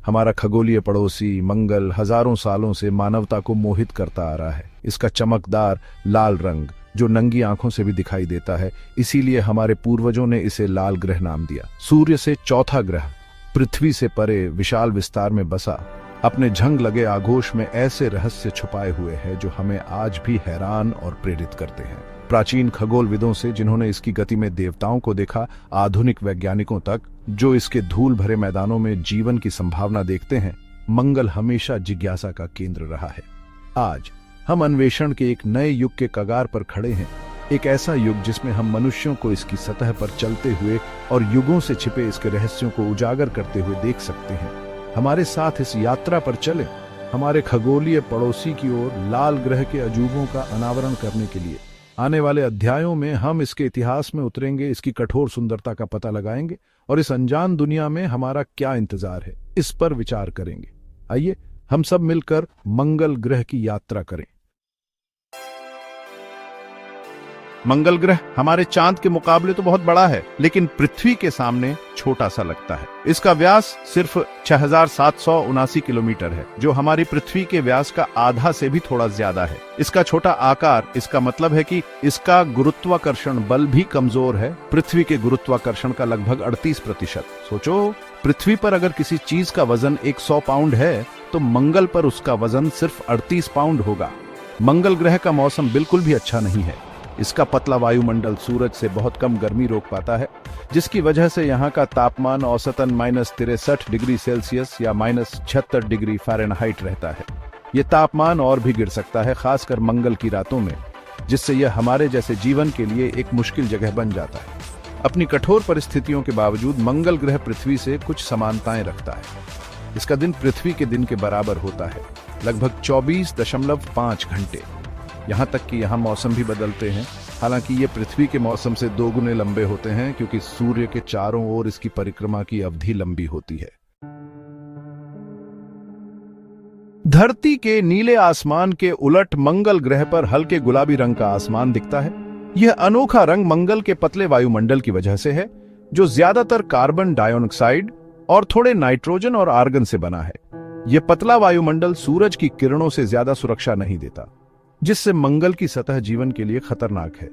हमारा खगोलीय पड़ोसी मंगल हजारों सालों से मानवता को मोहित करता आ रहा है। इसका चमकदार लाल रंग जो नंगी आंखों से भी दिखाई देता है, इसीलिए हमारे पूर्वजों ने इसे लाल ग्रह नाम दिया। सूर्य से चौथा ग्रह पृथ्वी से परे विशाल विस्तार में बसा अपने झंग लगे आगोश में ऐसे रहस्य छुपाए हुए हैं जो हमें आज भी हैरान और प्रेरित करते हैं। प्राचीन खगोलविदों से जिन्होंने इसकी गति में देवताओं को देखा, आधुनिक वैज्ञानिकों तक जो इसके धूल भरे मैदानों में जीवन की संभावना देखते हैं, मंगल हमेशा जिज्ञासा का केंद्र रहा है। आज हम अन्वेषण के एक नए युग के कगार पर खड़े हैं, एक ऐसा युग जिसमें हम मनुष्यों को इसकी सतह पर चलते हुए और युगों से छिपे इसके रहस्यों को उजागर करते हुए देख सकते हैं। हमारे साथ इस यात्रा पर चलें, हमारे खगोलीय पड़ोसी की ओर लाल ग्रह के अजूबों का अनावरण करने के लिए। आने वाले अध्यायों में हम इसके इतिहास में उतरेंगे, इसकी कठोर सुंदरता का पता लगाएंगे और इस अनजान दुनिया में हमारा क्या इंतजार है, इस पर विचार करेंगे। आइए हम सब मिलकर मंगल ग्रह की यात्रा करें। मंगल ग्रह हमारे चांद के मुकाबले तो बहुत बड़ा है, लेकिन पृथ्वी के सामने छोटा सा लगता है। इसका व्यास सिर्फ 6779 किलोमीटर है, जो हमारी पृथ्वी के व्यास का आधा से भी थोड़ा ज्यादा है। इसका छोटा आकार इसका मतलब है कि इसका गुरुत्वाकर्षण बल भी कमजोर है, पृथ्वी के गुरुत्वाकर्षण का लगभग 38%। सोचो, पृथ्वी पर अगर किसी चीज का वजन 100 पाउंड है तो मंगल पर उसका वजन सिर्फ 38 पाउंड होगा। मंगल ग्रह का मौसम बिल्कुल भी अच्छा नहीं है। इसका पतला वायुमंडल सूरज से बहुत कम गर्मी रोक पाता है, जिसकी वजह से यहाँ का तापमान औसतन -63 डिग्री सेल्सियस या -76 डिग्री फ़ारेनहाइट रहता है। ये तापमान और भी गिर सकता है, खासकर मंगल की रातों में, जिससे यह हमारे जैसे जीवन के लिए एक मुश्किल जगह बन जाता है। अपनी कठोर परिस्थितियों के बावजूद मंगल ग्रह पृथ्वी से कुछ समानताएं रखता है। इसका दिन पृथ्वी के दिन के बराबर होता है, लगभग 24.5 घंटे। यहाँ तक कि यहाँ मौसम भी बदलते हैं, हालांकि ये पृथ्वी के मौसम से 2 गुने लंबे होते हैं, क्योंकि सूर्य के चारों ओर इसकी परिक्रमा की अवधि लंबी होती है। धरती के नीले आसमान के उलट मंगल ग्रह पर हल्के गुलाबी रंग का आसमान दिखता है। यह अनोखा रंग मंगल के पतले वायुमंडल की वजह से है, जो ज्यादातर कार्बन डाइऑक्साइड और थोड़े नाइट्रोजन और आर्गन से बना है। यह पतला वायुमंडल सूरज की किरणों से ज्यादा सुरक्षा नहीं देता, जिससे मंगल की सतह जीवन के लिए खतरनाक है।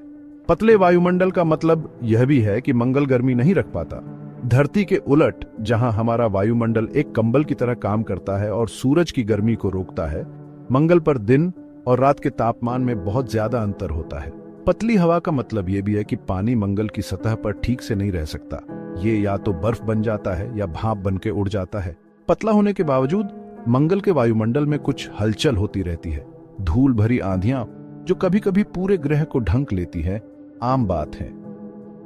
पतले वायुमंडल का मतलब यह भी है कि मंगल गर्मी नहीं रख पाता। धरती के उलट, जहां हमारा वायुमंडल एक कंबल की तरह काम करता है और सूरज की गर्मी को रोकता है, मंगल पर दिन और रात के तापमान में बहुत ज्यादा अंतर होता है। पतली हवा का मतलब यह भी है कि पानी मंगल की सतह पर ठीक से नहीं रह सकता। ये या तो बर्फ बन जाता है या भाप बन के उड़ जाता है। पतला होने के बावजूद मंगल के वायुमंडल में कुछ हलचल होती रहती है। धूल भरी आंधियां जो कभी कभी पूरे ग्रह को ढंक लेती है, आम बात है।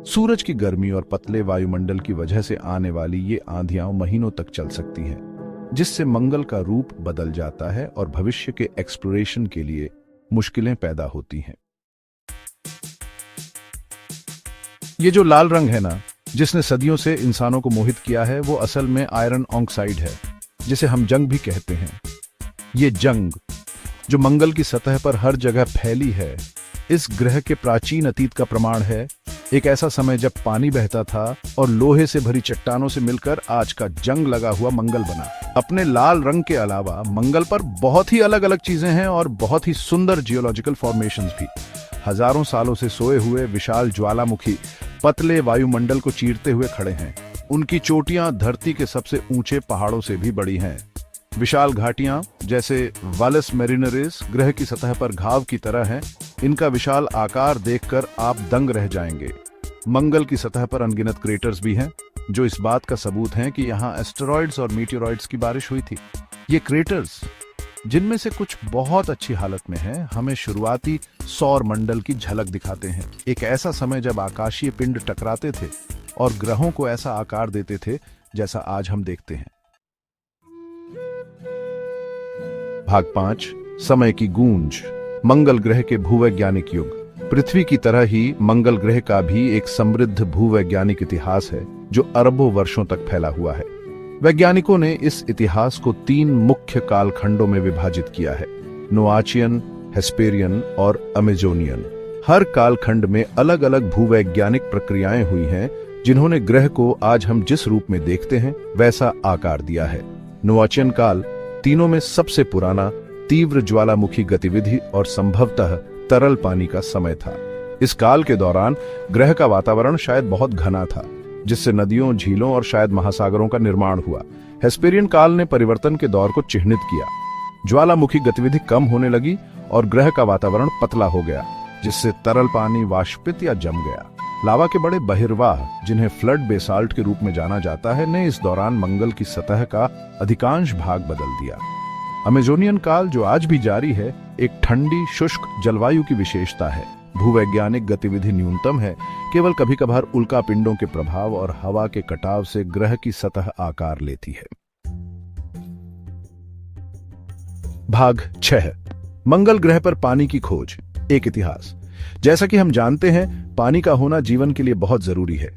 सूरज की गर्मी और पतले वायुमंडल की वजह से आने वाली ये आंधियां महीनों तक चल सकती हैं, जिससे मंगल का रूप बदल जाता है और भविष्य के एक्सप्लोरेशन के लिए मुश्किलें पैदा होती हैं। ये जो लाल रंग है ना, जिसने सदियों से इंसानों को मोहित किया है, वो असल में आयरन ऑक्साइड है, जिसे हम जंग भी कहते हैं। ये जंग जो मंगल की सतह पर हर जगह फैली है, इस ग्रह के प्राचीन अतीत का प्रमाण है। एक ऐसा समय जब पानी बहता था और लोहे से भरी चट्टानों से मिलकर आज का जंग लगा हुआ मंगल बना। अपने लाल रंग के अलावा मंगल पर बहुत ही अलग अलग चीजें हैं और बहुत ही सुंदर जियोलॉजिकल फॉर्मेशंस भी। हजारों सालों से सोए हुए विशाल ज्वालामुखी पतले वायुमंडल को चीरते हुए खड़े हैं। उनकी चोटियां धरती के सबसे ऊंचे पहाड़ों से भी बड़ी हैं। विशाल घाटियां जैसे वालस मेरिनरिस ग्रह की सतह पर घाव की तरह हैं। इनका विशाल आकार देखकर आप दंग रह जाएंगे। मंगल की सतह पर अनगिनत क्रेटर्स भी हैं, जो इस बात का सबूत हैं कि यहाँ एस्टेरॉइड्स और मीटियोरॉइड्स की बारिश हुई थी। ये क्रेटर्स, जिनमें से कुछ बहुत अच्छी हालत में हैं, हमें शुरुआती सौर मंडल की झलक दिखाते हैं। एक ऐसा समय जब आकाशीय पिंड टकराते थे और ग्रहों को ऐसा आकार देते थे जैसा आज हम देखते हैं। भाग 5, समय की गूंज। मंगल ग्रह के भूवैज्ञानिक युग। पृथ्वी की तरह ही मंगल ग्रह का भी एक समृद्ध भूवैज्ञानिक इतिहास है, जो अरबों वर्षों तक फैला हुआ है। वैज्ञानिकों ने इस इतिहास को 3 मुख्य कालखंडों में विभाजित किया है: नोआचियन, हेस्पेरियन और अमेजोनियन। हर कालखंड में अलग अलग भूवैज्ञानिक प्रक्रियाएं हुई हैं, जिन्होंने ग्रह को आज हम जिस रूप में देखते हैं वैसा आकार दिया है। नोआचियन काल तीनों में सबसे पुराना तीव्र ज्वालामुखी गतिविधि और संभवतः तरल पानी का समय था। इस काल के दौरान ग्रह का वातावरण शायद बहुत घना था, जिससे नदियों, झीलों और शायद महासागरों का निर्माण हुआ। हेस्पेरियन काल ने परिवर्तन के दौर को चिह्नित किया। ज्वालामुखी गतिविधि कम होने लगी और ग्रह का वातावरण पतला हो गया, जिससे तरल पानी वाष्पित या जम गया। लावा के बड़े बहिर्वाह, जिन्हें फ्लड बेसाल्ट के रूप में जाना जाता है, ने इस दौरान मंगल की सतह का अधिकांश भाग बदल दिया। अमेजोनियन काल, जो आज भी जारी है, एक ठंडी शुष्क जलवायु की विशेषता है। भूवैज्ञानिक गतिविधि न्यूनतम है, केवल कभी कभार उल्कापिंडों के प्रभाव और हवा के कटाव से ग्रह की सतह आकार लेती है। भाग 6, मंगल ग्रह पर पानी की खोज, एक इतिहास। जैसा कि हम जानते हैं, पानी का होना जीवन के लिए बहुत जरूरी है।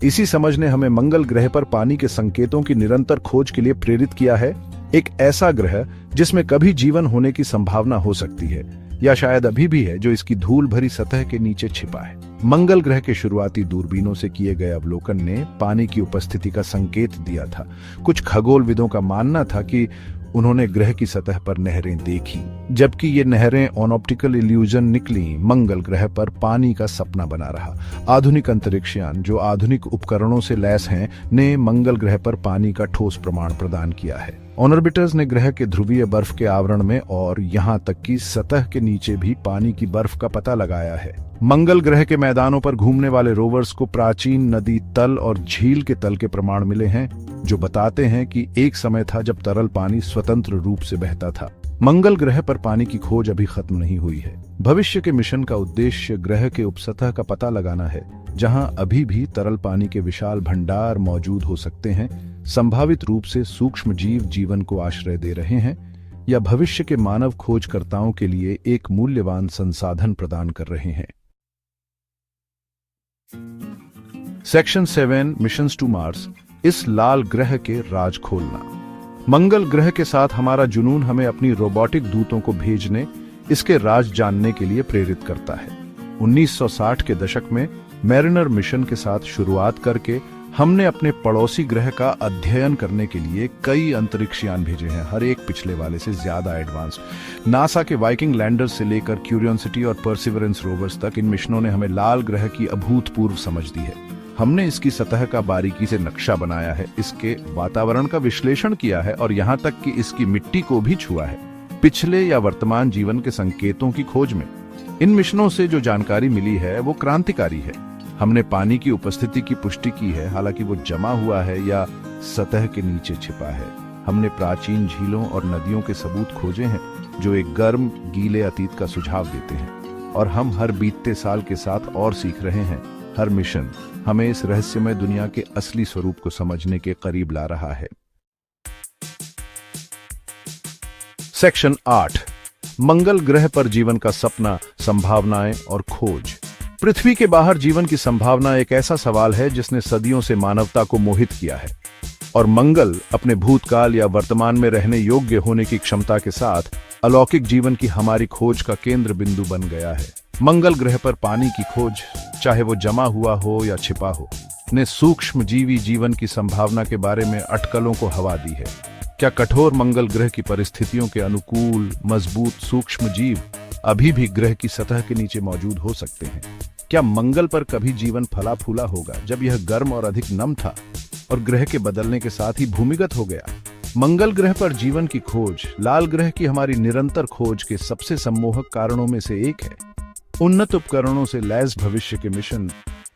इसी समझ ने हमें मंगल ग्रह पर पानी के संकेतों की निरंतर खोज के लिए प्रेरित किया है। एक ऐसा ग्रह जिसमें कभी जीवन होने की संभावना हो सकती है, या शायद अभी भी है, जो इसकी धूल भरी सतह के नीचे छिपा है। मंगल ग्रह के शुरुआती दूरबीनों से किए गए अवलोकन ने पानी की उपस्थिति का संकेत दिया था। कुछ खगोलविदों का मानना था कि उन्होंने ग्रह की सतह पर नहरें देखी, जबकि ये नहरें ऑप्टिकल इल्यूजन निकली। मंगल ग्रह पर पानी का सपना बना रहा। आधुनिक अंतरिक्षयान, जो आधुनिक उपकरणों से लैस हैं, ने मंगल ग्रह पर पानी का ठोस प्रमाण प्रदान किया है। ऑर्बिटर्स ने ग्रह के ध्रुवीय बर्फ के आवरण में और यहां तक कि सतह के नीचे भी पानी की बर्फ का पता लगाया है। मंगल ग्रह के मैदानों पर घूमने वाले रोवर्स को प्राचीन नदी तल और झील के तल के प्रमाण मिले हैं, जो बताते हैं कि एक समय था जब तरल पानी स्वतंत्र रूप से बहता था। मंगल ग्रह पर पानी की खोज अभी खत्म नहीं हुई है। भविष्य के मिशन का उद्देश्य ग्रह के उपसतह का पता लगाना है, जहां अभी भी तरल पानी के विशाल भंडार मौजूद हो सकते हैं। संभावित रूप से सूक्ष्म जीव जीवन को आश्रय दे रहे हैं, या भविष्य के मानव खोजकर्ताओं के लिए एक मूल्यवान संसाधन प्रदान कर रहे हैं। सेक्शन 7, मिशंस टू मार्स, इस लाल ग्रह के राज खोलना। मंगल ग्रह के साथ हमारा जुनून हमें अपनी रोबोटिक दूतों को भेजने, इसके राज जानने के लिए प्रेरित करता है। 1960 के दशक में मैरिनर मिशन के साथ शुरुआत करके हमने अपने पड़ोसी ग्रह का अध्ययन करने के लिए कई अंतरिक्षयान भेजे हैं, हर एक पिछले वाले से ज्यादा एडवांस्ड। नासा के वाइकिंग लैंडर से लेकर क्यूरियोसिटी और परसिवरेंस रोवर्स तक, इन मिशनों ने हमें लाल ग्रह की अभूतपूर्व समझ दी है। हमने इसकी सतह का बारीकी से नक्शा बनाया है, इसके वातावरण का विश्लेषण किया है और यहाँ तक कि इसकी मिट्टी को भी छुआ है, पिछले या वर्तमान जीवन के संकेतों की खोज में। इन मिशनों से जो जानकारी मिली है वो क्रांतिकारी है। हमने पानी की उपस्थिति की पुष्टि की है, हालांकि वो जमा हुआ है या सतह के नीचे छिपा है। हमने प्राचीन झीलों और नदियों के सबूत खोजे हैं, जो एक गर्म, गीले अतीत का सुझाव देते हैं। और हम हर बीतते साल के साथ और सीख रहे हैं। हर मिशन हमें इस रहस्यमय दुनिया के असली स्वरूप को समझने के करीब ला रहा है। सेक्शन 8, मंगल ग्रह पर जीवन का सपना, संभावनाएं और खोज। पृथ्वी के बाहर जीवन की संभावना एक ऐसा सवाल है जिसने सदियों से मानवता को मोहित किया है, और मंगल अपने भूतकाल या वर्तमान में रहने योग्य होने की क्षमता के साथ अलौकिक जीवन की हमारी खोज का केंद्र बिंदु बन गया है। मंगल ग्रह पर पानी की खोज, चाहे वो जमा हुआ हो या छिपा हो, ने सूक्ष्म जीवी जीवन की संभावना के बारे में अटकलों को हवा दी है। क्या कठोर मंगल ग्रह की परिस्थितियों के अनुकूल मजबूत सूक्ष्म जीव अभी भी ग्रह की सतह के नीचे मौजूद हो सकते हैं? क्या मंगल पर कभी जीवन फला फूला होगा जब यह गर्म और अधिक नम था और ग्रह के बदलने के साथ ही भूमिगत हो गया? मंगल ग्रह पर जीवन की खोज लाल ग्रह की हमारी निरंतर खोज के सबसे सम्मोहक कारणों में से एक है। उन्नत उपकरणों से लैस भविष्य के मिशन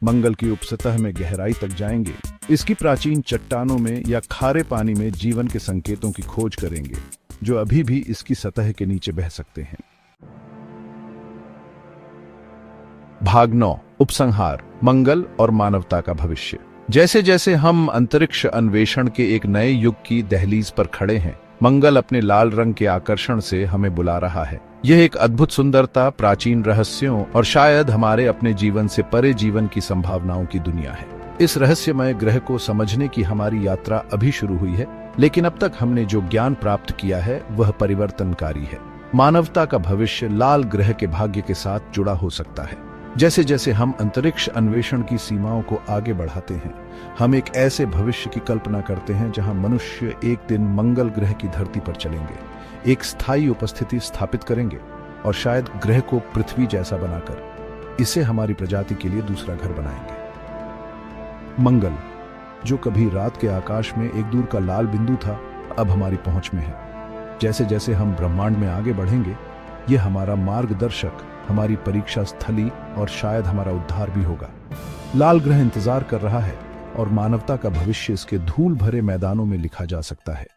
मंगल की उपसतह में गहराई तक जाएंगे, इसकी प्राचीन चट्टानों में या खारे पानी में जीवन के संकेतों की खोज करेंगे, जो अभी भी इसकी सतह के नीचे बह सकते हैं। भाग 9, उपसंहार, मंगल और मानवता का भविष्य। जैसे जैसे हम अंतरिक्ष अन्वेषण के एक नए युग की दहलीज पर खड़े हैं, मंगल अपने लाल रंग के आकर्षण से हमें बुला रहा है। यह एक अद्भुत सुंदरता, प्राचीन रहस्यों और शायद हमारे अपने जीवन से परे जीवन की संभावनाओं की दुनिया है। इस रहस्यमय ग्रह को समझने की हमारी यात्रा अभी शुरू हुई है, लेकिन अब तक हमने जो ज्ञान प्राप्त किया है वह परिवर्तनकारी है। मानवता का भविष्य लाल ग्रह के भाग्य के साथ जुड़ा हो सकता है। जैसे जैसे हम अंतरिक्ष अन्वेषण की सीमाओं को आगे बढ़ाते हैं, हम एक ऐसे भविष्य की कल्पना करते हैं जहां मनुष्य एक दिन मंगल ग्रह की धरती पर चलेंगे, एक स्थायी उपस्थिति स्थापित करेंगे और शायद ग्रह को पृथ्वी जैसा बनाकर इसे हमारी प्रजाति के लिए दूसरा घर बनाएंगे। मंगल, जो कभी रात के आकाश में एक दूर का लाल बिंदु था, अब हमारी पहुंच में है। जैसे जैसे हम ब्रह्मांड में आगे बढ़ेंगे, यह हमारा मार्गदर्शक, हमारी परीक्षा स्थली और शायद हमारा उद्धार भी होगा। लाल ग्रह इंतजार कर रहा है और मानवता का भविष्य इसके धूल भरे मैदानों में लिखा जा सकता है।